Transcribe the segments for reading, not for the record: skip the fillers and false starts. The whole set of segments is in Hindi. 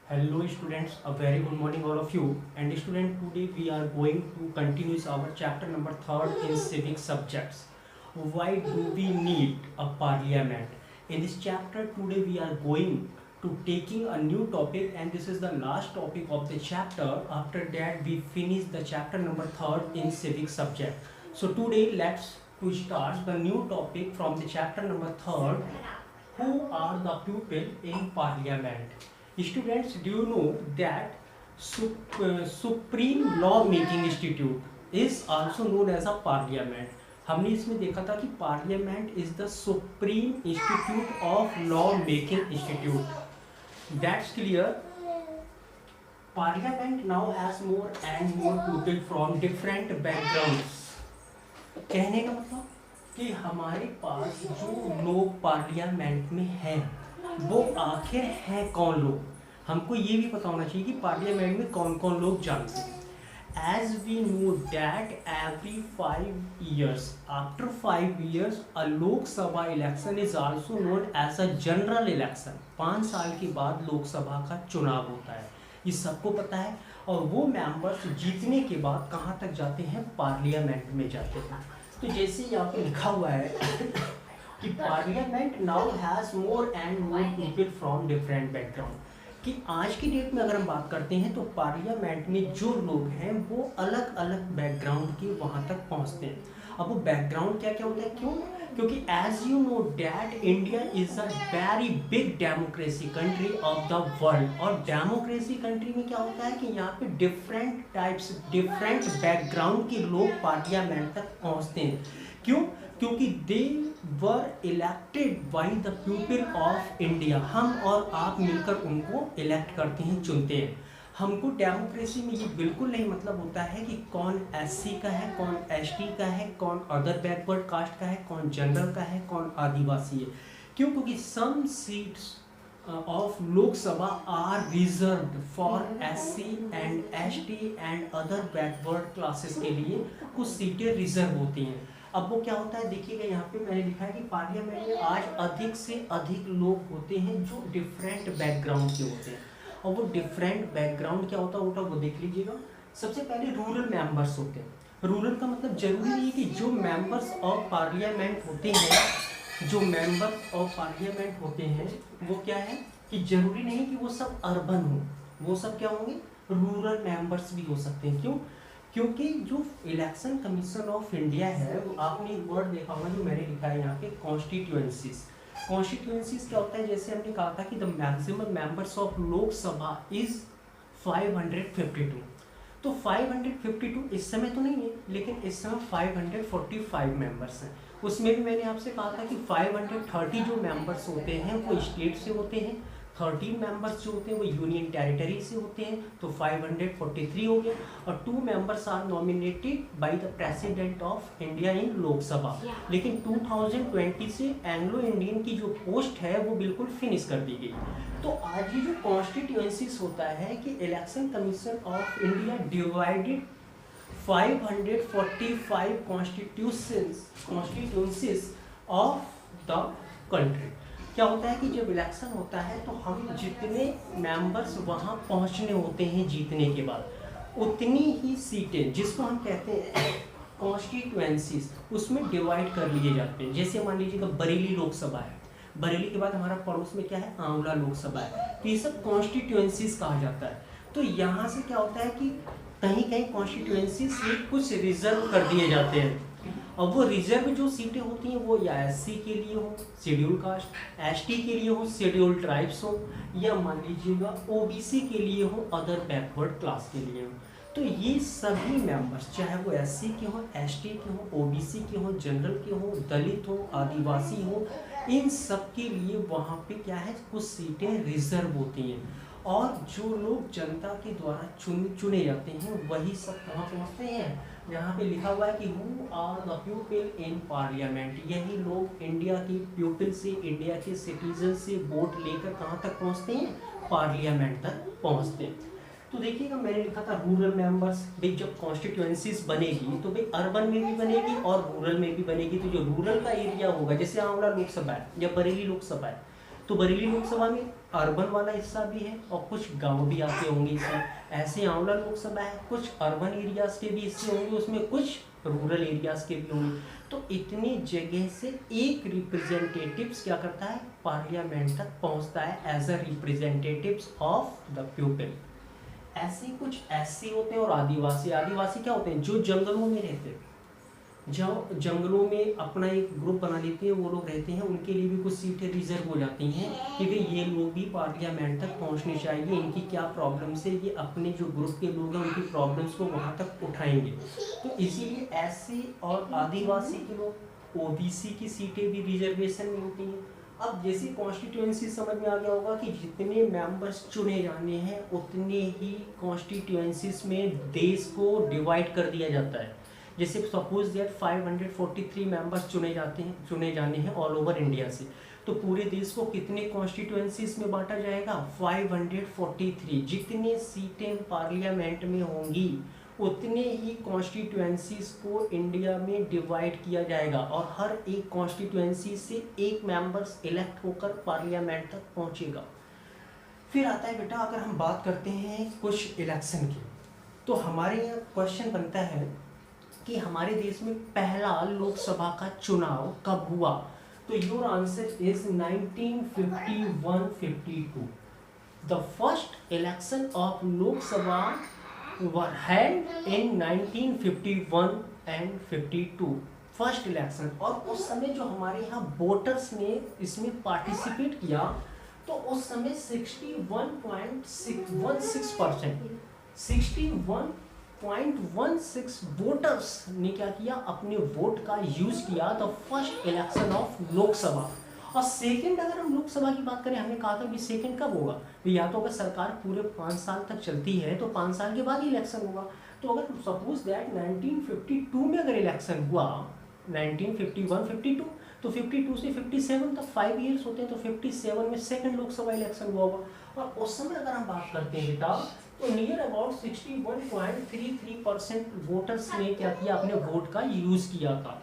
Hello students, a very good morning all of you. And student, today we are going to continue our chapter number 3 in civic subjects. Why do we need a parliament? In this chapter today we are going to taking a new topic, and this is the last topic of the chapter. After that we finish the chapter number 3 in civic subject. So today let's to start the new topic from the chapter number 3. Who are the people in parliament? Students, do you know that Supreme Law Making Institute is also known as a parliament? हमने इसमें देखा था कि parliament is the supreme institute of law making institute. That's clear. Parliament now has more and more people from different backgrounds. कहने का मतलब कि हमारे पास जो लोग पार्लियामेंट में हैं वो आखिर है कौन लोग. हमको ये भी पता होना चाहिए कि पार्लियामेंट में कौन कौन लोग जानते हैं. As we know that every 5 years, after 5 years a Lok Sabha election is also known as a general election. 5 साल के बाद लोकसभा का चुनाव होता है, ये सबको पता है. और वो मेंबर्स जीतने के बाद कहाँ तक जाते हैं? पार्लियामेंट में जाते हैं. तो जैसे यहाँ पे लिखा हुआ है कि parliament now has more and more people from different background. कि आज की डेट में अगर हम बात करते हैं तो पार्लियामेंट में जो लोग हैं वो अलग अलग बैकग्राउंड के वहाँ तक पहुँचते हैं. अब वो बैकग्राउंड क्या क्या होता है? क्यों? क्योंकि as you know that India is a very big democracy country of the world. और डेमोक्रेसी कंट्री में क्या होता है कि यहाँ पे डिफरेंट टाइप्स डिफरेंट बैकग्राउंड के लोग पार्लियामेंट तक पहुँचते हैं. क्यों? क्योंकि they were elected by the people of India. हम और आप मिलकर उनको इलेक्ट करते हैं, चुनते हैं. हमको डेमोक्रेसी में ये बिल्कुल नहीं मतलब होता है कि कौन एससी का है, कौन एसटी का है, कौन अदर बैकवर्ड कास्ट का है, कौन जनरल का है, कौन आदिवासी है. क्यों? क्योंकि सम seats of Lok Sabha are reserved for SC and ST and other backward classes के लिए कुछ सीटें रिजर्व होती हैं. अब वो क्या होता है देखिएगा, यहाँ पे मैंने लिखा है कि पार्लियामेंट में आज अधिक से अधिक लोग होते हैं जो डिफरेंट बैकग्राउंड के होते हैं. और वो डिफरेंट बैकग्राउंड क्या होता है वो देख लीजिएगा. सबसे पहले रूरल मेंबर्स होते हैं. रूरल का मतलब जरूरी नहीं है कि जो मेंबर्स ऑफ पार्लियामेंट होते हैं, जो मेंबर ऑफ पार्लियामेंट होते हैं वो क्या है कि जरूरी नहीं कि वो सब अर्बन हो. वो सब क्या होंगे? रूरल मेंबर्स भी हो सकते हैं. क्यों? क्योंकि जो इलेक्शन कमीशन ऑफ इंडिया है वो आपने एक वर्ड देखा होगा जो मैंने लिखा है यहाँ पे, कॉन्स्टिट्यूएंसीज. कॉन्स्टिट्यूएंसीज क्या होता है? जैसे हमने कहा था कि the maximum members of Lok Sabha is 552. तो 552 इस समय तो नहीं है, लेकिन इस समय 545 मेंबर्स हैं. उसमें भी मैंने आपसे कहा था कि 530 जो मेंबर्स होते हैं वो स्टेट से होते हैं, 13 मेंबर्स जो होते हैं वो यूनियन टेरिटरी से होते हैं, तो 543 हो गया. और 2 members are nominated by the president of India in Lok Sabha. लेकिन 2020 से एंग्लो इंडियन की जो पोस्ट है वो बिल्कुल फिनिश कर दी गई. तो आज ये जो कॉन्स्टिट्यूएंसीज होता है कि election commission of India divided 545 constituencies of the country. क्या होता है कि जब इलेक्शन होता है तो हम जितने मेंबर्स वहाँ पहुँचने होते हैं जीतने के बाद, उतनी ही सीटें जिसको हम कहते हैं कॉन्स्टिट्यूएंसीज उसमें डिवाइड कर लिए जाते हैं. जैसे मान लीजिएगा बरेली लोकसभा है, बरेली के बाद हमारा पड़ोस में क्या है? आंवला लोकसभा है. तो ये सब कॉन्स्टिट्यूएंसीज कहा जाता है. तो यहाँ से क्या होता है कि कहीं कहीं कॉन्स्टिट्यूएंसी सीट कुछ रिजर्व कर दिए जाते हैं. और वो रिजर्व जो सीटें होती हैं वो या एससी के लिए हो, शेड्यूल कास्ट, एसटी के लिए हो, शेड्यूल ट्राइब्स हो, या मान लीजिएगा ओबीसी के लिए हो, अदर बैकवर्ड क्लास के लिए हो. तो ये सभी मेंबर्स चाहे वो एससी के हो, एसटी के हो, ओबीसी के हो, जनरल के हो, दलित हो, आदिवासी हो, इन सब के लिए वहाँ पे क्या है कुछ सीटें रिजर्व होती हैं. और जो लोग जनता के द्वारा चुने जाते हैं वही सब कहाँ पहुँचते हैं? यहाँ पे लिखा हुआ है कि who are the people in parliament. यही लोग इंडिया की पीपल से, इंडिया के सिटीजन से वोट लेकर कहाँ तक पहुँचते हैं? पार्लियामेंट तक पहुँचते हैं. तो देखिएगा मैंने लिखा था रूरल मेंबर्स. भाई जब कॉन्स्टिट्यूएंसीज बनेगी तो भाई अर्बन में भी बनेगी और रूरल में भी बनेगी. तो जो रूरल का एरिया होगा, जैसे आंवला लोकसभा है या बरेली लोकसभा है, तो बरेली लोकसभा में अर्बन वाला हिस्सा भी है और कुछ गांव भी आते होंगे इसमें। ऐसे आंवला लोकसभा है, कुछ अर्बन एरियाज के भी हिस्से होंगे उसमें, कुछ रूरल एरियाज के भी होंगे। तो इतनी जगह से एक रिप्रेजेंटेटिव्स क्या करता है, पार्लियामेंट तक पहुंचता है as a representatives of the people. ऐसे कुछ ऐसे होते हैं और आदिवासी। आदिवासी क्या होते हैं, जो जंगलों में रहते हैं, जो जंगलों में अपना एक ग्रुप बना लेते हैं, वो लोग रहते हैं, उनके लिए भी कुछ सीटें रिजर्व हो जाती हैं कि भाई ये लोग भी पार्लियामेंट तक पहुंचने चाहिए, इनकी क्या प्रॉब्लम्स है, ये अपने जो ग्रुप के लोग हैं उनकी प्रॉब्लम्स को वहां तक उठाएंगे। तो इसीलिए ऐसे और आदिवासी के लोग, ओबीसी की सीटें भी रिजर्वेशन में होती हैं। अब जैसे कॉन्स्टिट्यूएंसी समझ में आ गया होगा कि जितने मेंबर्स चुने जाने हैं उतने ही कॉन्स्टिट्यूएंसीज में देश को डिवाइड कर दिया जाता है। जैसे सपोज दैट 543 मेंबर्स चुने जाने हैं ऑल ओवर इंडिया से, तो पूरे देश को कितने कॉन्स्टिट्यूएंसीज में बांटा जाएगा, 543। जितनी सीटें पार्लियामेंट में होंगी उतने ही कॉन्स्टिट्यूएंसीज को इंडिया में डिवाइड किया जाएगा और हर एक कॉन्स्टिट्यूएंसी से एक मेंबर्स इलेक्ट होकर पार्लियामेंट तक पहुंचेगा। फिर आता है बेटा, अगर हम बात करते हैं कुछ इलेक्शन की, तो हमारे यहाँ क्वेश्चन बनता है कि हमारे देश में पहला लोकसभा का चुनाव कब हुआ। तो your answer is 1951-52। The first election of Lok Sabha were held in 1951 and 52, first election. और उस समय जो हमारे यहाँ वोटर्स ने इसमें पार्टिसिपेट किया तो उस समय 61.16%, 61.16 वोटर्स ने क्या किया, अपने वोट का यूज किया the first election of Lok Sabha. और सेकंड, अगर हम लोकसभा की बात करें, हमने कहा था कि सेकंड कब होगा, या तो अगर सरकार पूरे 5 साल तक चलती है तो 5 साल के बाद ही इलेक्शन होगा। तो अगर सपोज दैट 1952 में अगर इलेक्शन हुआ, 1951-52, तो 52 से 57 तक 5 ईयर्स होते हैं, तो 57 में सेकंड लोकसभा इलेक्शन हुआ होगा। और उस समय अगर हम बात करते हैं बेटा, तो नियर अबाउट 61.33% वोटर्स ने क्या किया, अपने वोट का यूज किया था।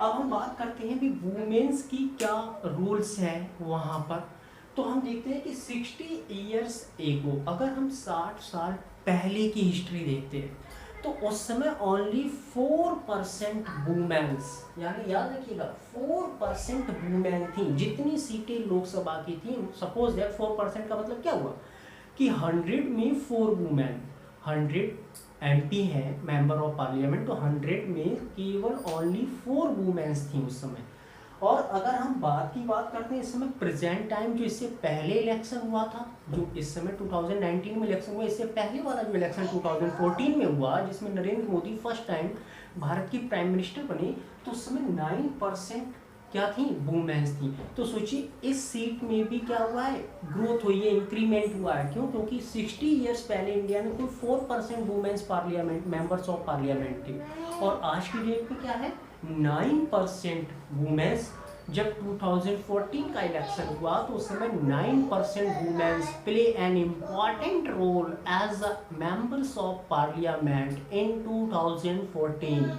अब हम बात करते हैं भी वुमेन्स की क्या रूल्स हैं वहाँ पर। तो हम देखते हैं कि 60 ईयर्स एगो, अगर हम 60 साल पहले की हिस्ट्री देखते हैं तो उस समय ओनली 4% वुमेन्स, यानी याद रखिएगा 4% वुमेन थी जितनी सीटें लोकसभा की थी। सपोज दैट 4% का मतलब क्या हुआ कि 100 में 4 वुमेन, 100 MP है मेंबर ऑफ पार्लियामेंट, तो 100 में केवल ओनली 4 वुमेन्स थी उस समय। और अगर हम बात करते हैं इस समय प्रेजेंट टाइम, जो इससे पहले इलेक्शन हुआ था, जो इस समय 2019 में इलेक्शन हुआ, इससे पहले वाला जो इलेक्शन 2014 में हुआ जिसमें नरेंद्र मोदी फर्स्ट टाइम भारत की प्राइम मिनिस्टर बने, तो उस समय 9% क्या थी, वुमेन्स थी। तो सोचिए इस सीट में भी क्या हुआ है, ग्रोथ हुई है, इंक्रीमेंट हुआ है। क्यों? क्योंकि 60 ईयर्स पहले इंडिया में कोई 4% womens parliament members of parliament थे, और आज की डेट में क्या है 9% वुमेन्स। जब 2014 का इलेक्शन हुआ तो उस समय 9% womens play an important role as members of parliament in 2014।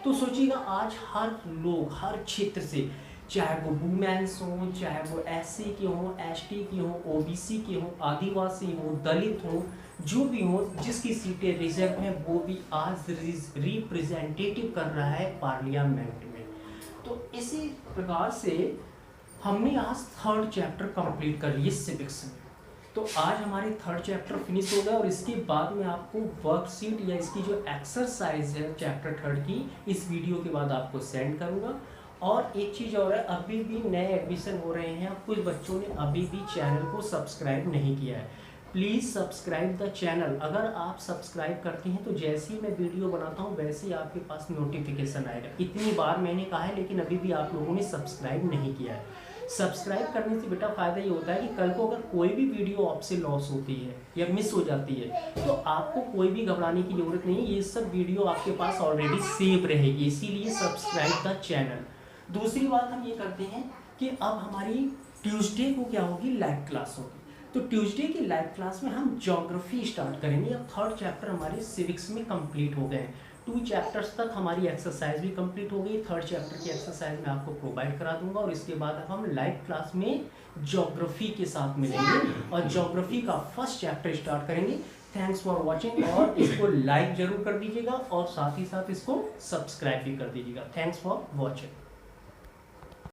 तो सोचिएगा आज हर लोग हर क्षेत्र से, चाहे वो वुमेन्स हो, चाहे वो SC के हों, ST के हों, OBC के हों, आदिवासी हो, दलित हो, जो भी हो, जिसकी सीटें रिजर्व हैं वो भी आज रिप्रेजेंटेटिव कर रहा है पार्लियामेंट में। तो इसी प्रकार से हमने आज 3rd चैप्टर कंप्लीट कर लिए सिविक्स में। तो आज हमारे 3rd चैप्टर फिनिश हो गया और इसके बाद में आपको वर्कशीट या इसकी जो एक्सरसाइज है चैप्टर 3rd की, इस वीडियो के बाद आपको सेंड करूँगा। और एक चीज़ और है, अभी भी नए एडमिशन हो रहे हैं, कुछ बच्चों ने अभी भी चैनल को सब्सक्राइब नहीं किया है। Please subscribe the channel. अगर आप सब्सक्राइब करते हैं तो जैसे ही मैं वीडियो बनाता हूँ वैसे ही आपके पास नोटिफिकेशन आएगा। इतनी बार मैंने कहा है लेकिन अभी भी आप लोगों ने सब्सक्राइब नहीं किया है। सब्सक्राइब करने से बेटा फ़ायदा ये होता है कि कल को अगर कोई भी वीडियो आपसे लॉस होती है या मिस हो जाती है तो आपको कोई भी घबराने की ज़रूरत नहीं, ये सब वीडियो आपके पास ऑलरेडी सेव रहेगी, इसीलिए सब्सक्राइब द चैनल। दूसरी बात हम ये करते हैं कि अब हमारी ट्यूसडे को क्या होगी, लाइव क्लास होगी। तो ट्यूसडे की लाइव क्लास में हम ज्योग्राफी स्टार्ट करेंगे। अब 3rd चैप्टर हमारे सिविक्स में कंप्लीट हो गए हैं। 2 चैप्टर्स तक हमारी एक्सरसाइज भी कंप्लीट हो गई। 3rd चैप्टर की एक्सरसाइज मैं आपको प्रोवाइड करा दूंगा और इसके बाद अब हम लाइव क्लास में ज्योग्राफी के साथ मिलेंगे और ज्योग्राफी का फर्स्ट चैप्टर स्टार्ट करेंगे। थैंक्स फॉर वॉचिंग और इसको लाइक जरूर कर दीजिएगा और साथ ही साथ इसको सब्सक्राइब भी कर दीजिएगा। Thanks for watching.